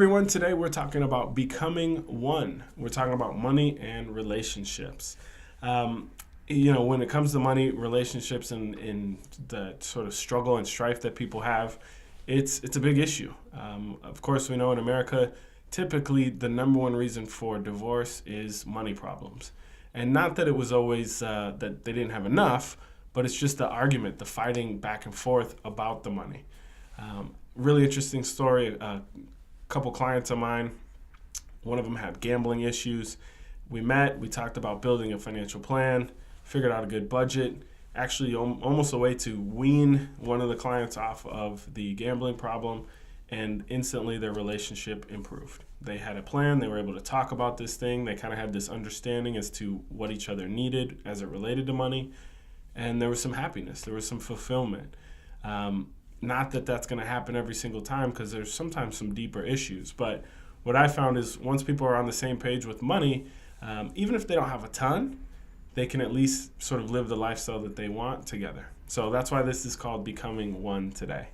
everyone, today we're talking about becoming one. We're talking about money and relationships. When it comes to money, relationships, and the sort of struggle and strife that people have, it's a big issue. Of course, we know in America, typically the number one reason for divorce is money problems. And not that it was always that they didn't have enough, but it's just the argument, the fighting back and forth about the money. Really interesting story. A couple clients of mine, one of them had gambling issues. We met, we talked about building a financial plan, figured out a good budget, actually almost a way to wean one of the clients off of the gambling problem, and instantly their relationship improved. They had a plan, they were able to talk about this thing, they kind of had this understanding as to what each other needed as it related to money, and there was some happiness, there was some fulfillment. Not that that's going to happen every single time, because there's sometimes some deeper issues, but what I found is once people are on the same page with money, even if they don't have a ton, they can at least sort of live the lifestyle that they want together. So that's why this is called Becoming One today.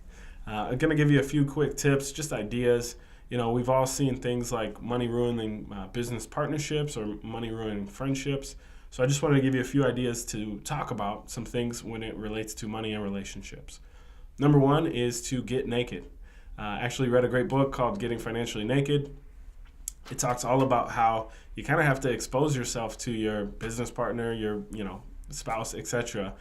I'm going to give you a few quick tips, just ideas. We've all seen things like money ruining business partnerships or money ruining friendships. So I just wanted to give you a few ideas to talk about some things when it relates to money and relationships. Number one is to get naked. Actually read a great book called Getting Financially Naked. It talks all about how you kind of have to expose yourself to your business partner, your spouse, etc.,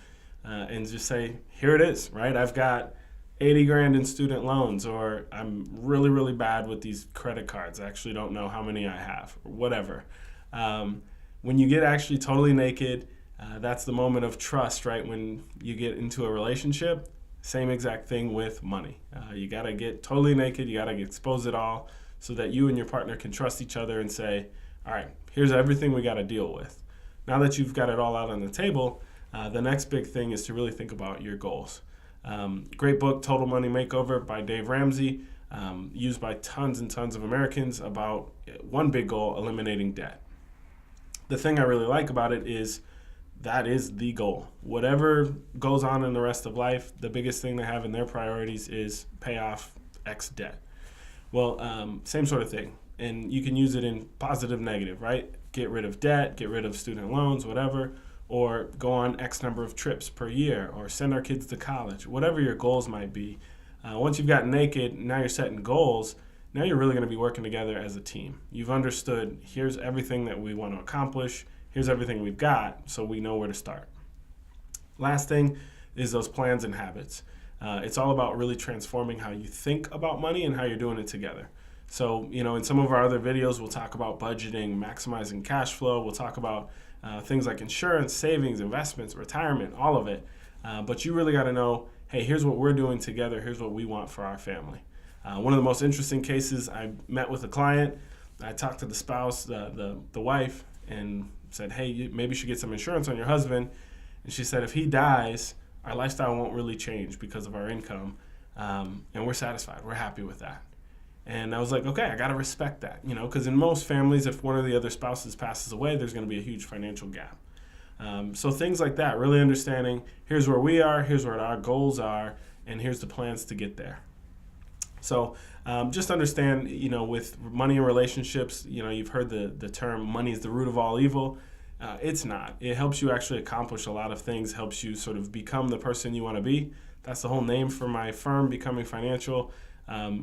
and just say, here it is, right? I've got 80 grand in student loans, or I'm really, really bad with these credit cards. I actually don't know how many I have, or whatever. When you get actually totally naked, that's the moment of trust, right? When you get into a relationship, same exact thing with money. You got to get totally naked. You got to expose it all so that you and your partner can trust each other and say, all right, here's everything we got to deal with. Now that you've got it all out on the table, the next big thing is to really think about your goals. Great book, Total Money Makeover by Dave Ramsey, used by tons and tons of Americans about one big goal, eliminating debt. The thing I really like about it is that is the goal. Whatever goes on in the rest of life, the biggest thing they have in their priorities is pay off X debt. Well, same sort of thing. And you can use it in positive, negative, right? Get rid of debt, get rid of student loans, whatever, or go on X number of trips per year, or send our kids to college, whatever your goals might be. Once you've gotten naked, now you're setting goals. Now you're really going to be working together as a team. You've understood, here's everything that we want to accomplish. Here's everything we've got, so we know where to start. Last thing is those plans and habits. It's all about really transforming how you think about money and how you're doing it together. So, in some of our other videos, we'll talk about budgeting, maximizing cash flow. We'll talk about things like insurance, savings, investments, retirement, all of it. But you really got to know, hey, here's what we're doing together. Here's what we want for our family. One of the most interesting cases, I met with a client. I talked to the spouse, the wife, and said, hey, maybe you should get some insurance on your husband. And she said, if he dies, our lifestyle won't really change because of our income. And we're satisfied. We're happy with that. And I was like, okay, I got to respect that, because in most families, if one of the other spouses passes away, there's going to be a huge financial gap. So things like that, really understanding, here's where we are, here's where our goals are, and here's the plans to get there. So just understand, with money and relationships, you've heard the term money is the root of all evil. It's not. It helps you actually accomplish a lot of things, helps you sort of become the person you want to be. That's the whole name for my firm, Becoming Financial.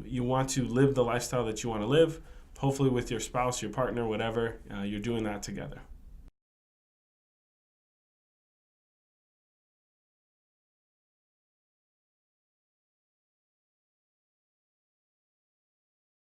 You want to live the lifestyle that you want to live, hopefully with your spouse, your partner, whatever, you're doing that together.